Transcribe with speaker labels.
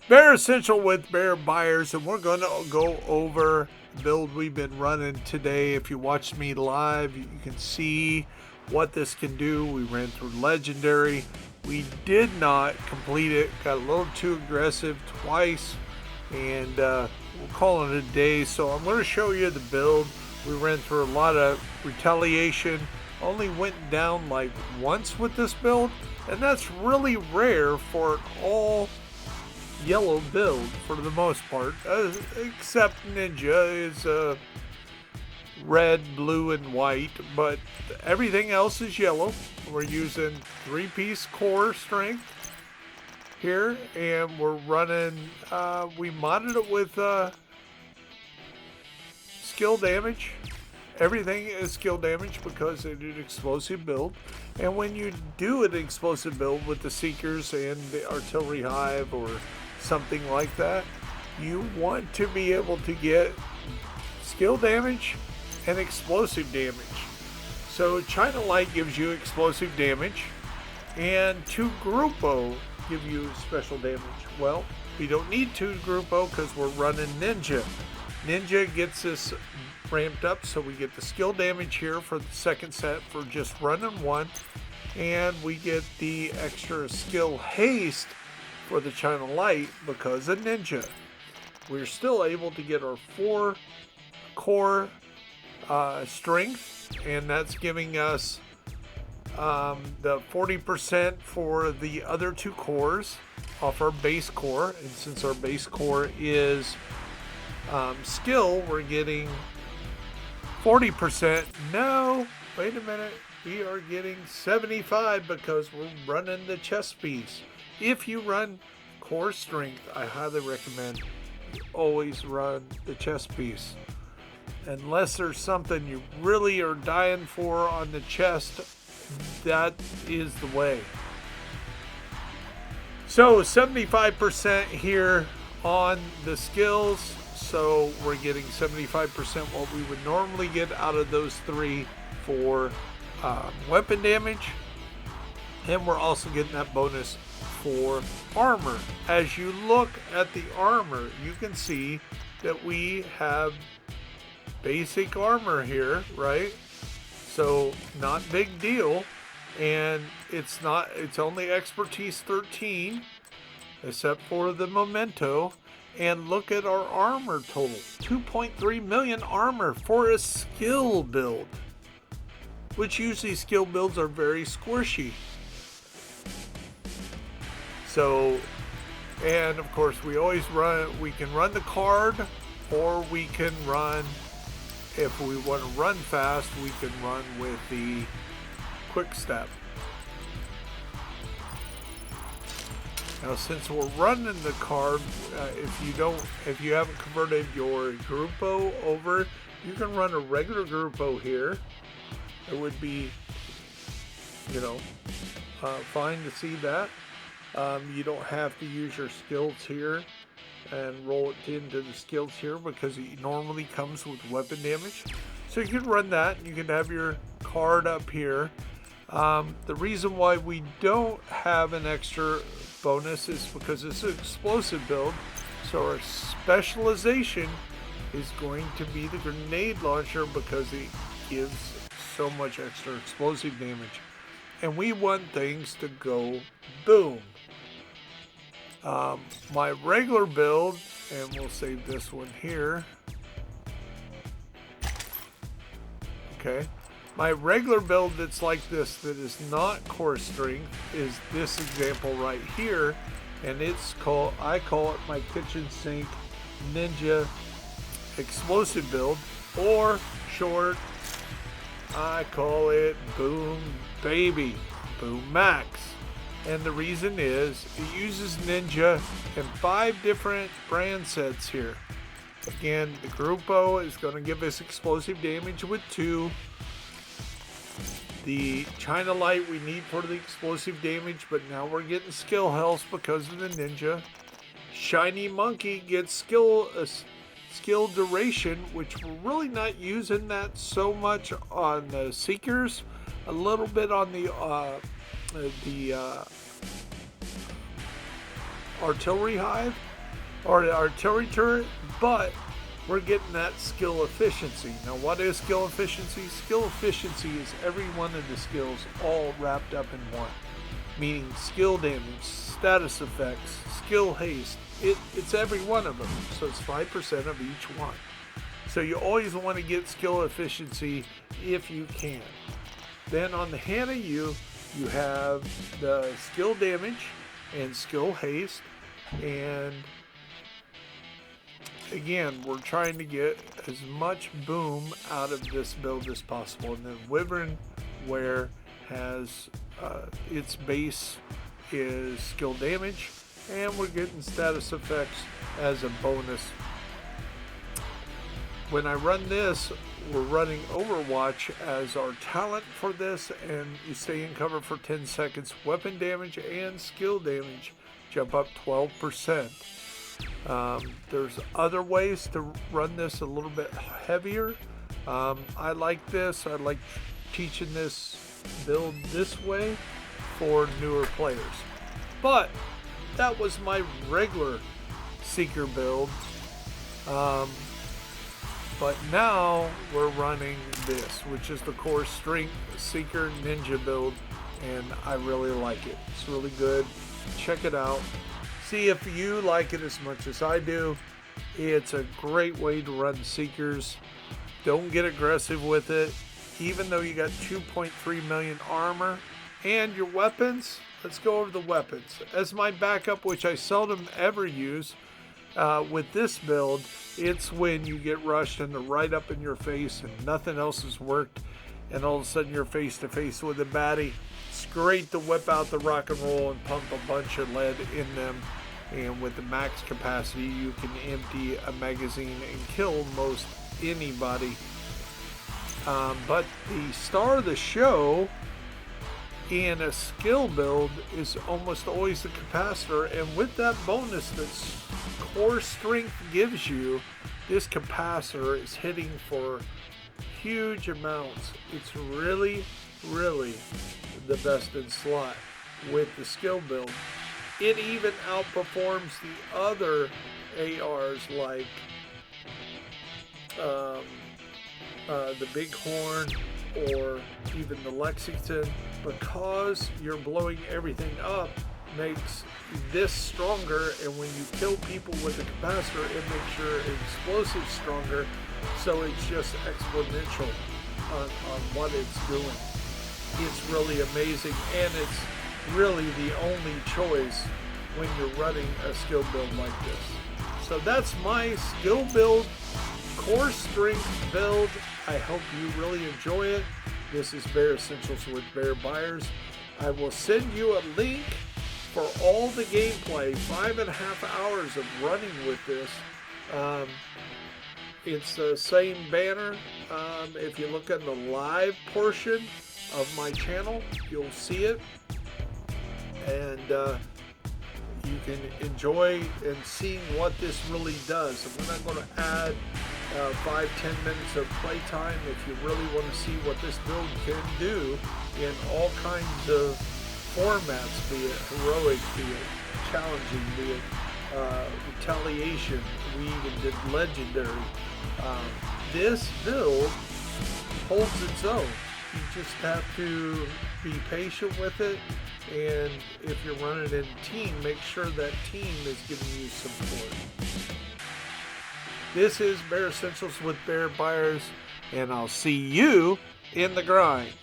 Speaker 1: Bear Essential with Bear Buyers, and we're going to go over the build we've been running today. If you watched me live, you can see what this can do. We ran through Legendary. We did not complete it, got a little too aggressive twice, and we're calling it a day. So I'm going to show you the build. We ran through a lot of retaliation, only went down like once with this build, and that's really rare for an all yellow build for the most part, except Ninja is red, blue, and white, but everything else is yellow. We're using 3-piece core strength here, and we're running, we modded it with skill damage. Everything is skill damage because it is an explosive build. And when you do an explosive build with the Seekers and the Artillery Hive or something like that, you want to be able to get skill damage and explosive damage. So China Light gives you explosive damage, and 2 Grupo give you special damage. Well, we don't need 2 Grupo because we're running Ninja. Ninja gets us ramped up, so we get the skill damage here for the second set for just running 1, and we get the extra skill haste for the China Light because of Ninja. We're still able to get our 4 core strength, and that's giving us the 40% for the other 2 cores off our base core. And since our base core is skill, we're getting 40%. No, wait a minute. We are getting 75 because we're running the chest piece. If you run core strength, I highly recommend you always run the chest piece. Unless there's something you really are dying for on the chest, that is the way. So 75% here on the skills. So we're getting 75% what we would normally get out of those 3 for weapon damage. And we're also getting that bonus for armor. As you look at the armor, you can see that we have basic armor here, right? So not big deal, and it's only expertise 13 except for the memento. And look at our armor total, 2.3 million armor for a skill build, which usually skill builds are very squishy. So, and of course we can run the card, or we can run, if we want to run fast, we can run with the quick step. Now, since we're running the card, if you haven't converted your Grupo over, you can run a regular Grupo here. It would be, fine to see that. You don't have to use your skills here and roll it into the skills here because it normally comes with weapon damage. So you can run that, and you can have your card up here. The reason why we don't have an extra bonus is because it's an explosive build. So our specialization is going to be the grenade launcher because it gives so much extra explosive damage. And we want things to go boom. My regular build, and we'll save this one here. Okay. My regular build that's like this, that is not core strength, is this example right here. And I call it my kitchen sink ninja explosive build, or short, I call it Boom Baby, Boom Max. And the reason is it uses Ninja in 5 different brand sets here. Again, the Grupo is going to give us explosive damage with 2. The China Light we need for the explosive damage, but now we're getting skill health because of the Ninja. Shiny Monkey gets skill duration, which we're really not using that so much on the Seekers. A little bit on the Artillery Hive, or the artillery turret, but we're getting that skill efficiency. Now, what is skill efficiency? Skill efficiency is every one of the skills all wrapped up in one, meaning skill damage, status effects, skill haste. It's every one of them, so it's 5% of each one. So you always want to get skill efficiency if you can. Then on the Hannah U, you have the skill damage and skill haste, and again, we're trying to get as much boom out of this build as possible. And then Wyvern Wear has its base is skill damage, and we're getting status effects as a bonus. When I run this, we're running Overwatch as our talent for this, and you stay in cover for 10 seconds. Weapon damage and skill damage jump up 12%. There's other ways to run this a little bit heavier. I like this. I like teaching this build this way for newer players. But that was my regular Seeker build. But now we're running this, which is the core strength Seeker Ninja build, and I really like it. It's really good. Check it out. See if you like it as much as I do. It's a great way to run Seekers. Don't get aggressive with it. Even though you got 2.3 million armor and your weapons, let's go over the weapons. As my backup, which I seldom ever use, with this build, it's when you get rushed and they're right up in your face and nothing else has worked, and all of a sudden you're face to face with a baddie. It's great to whip out the rock and roll and pump a bunch of lead in them, and with the max capacity you can empty a magazine and kill most anybody. But the star of the show in a skill build is almost always the capacitor, and with that bonus that core strength gives you, this capacitor is hitting for huge amounts. It's really the best in slot with the skill build. It even outperforms the other ARs like the Bighorn or even the Lexington, because you're blowing everything up makes this stronger, and when you kill people with the capacitor it makes your explosives stronger, so it's just exponential on what it's doing. It's really amazing, and it's really the only choice when you're running a skill build like this. So that's my skill build, core strength build. I hope you really enjoy it. This is Bear Essentials with Bear Buyers. I will send you a link for all the gameplay, 5.5 hours of running with this. It's the same banner. If you look at the live portion of my channel, you'll see it. And you can enjoy and see what this really does. And we're not going to add 5-10 minutes of playtime. If you really want to see what this build can do in all kinds of formats, be it heroic, be it challenging, be it retaliation, we even did legendary. This build holds its own. You just have to be patient with it, and if you're running in a team, make sure that team is giving you support. This is Bear Essentials with Bear Buyers, and I'll see you in the grind.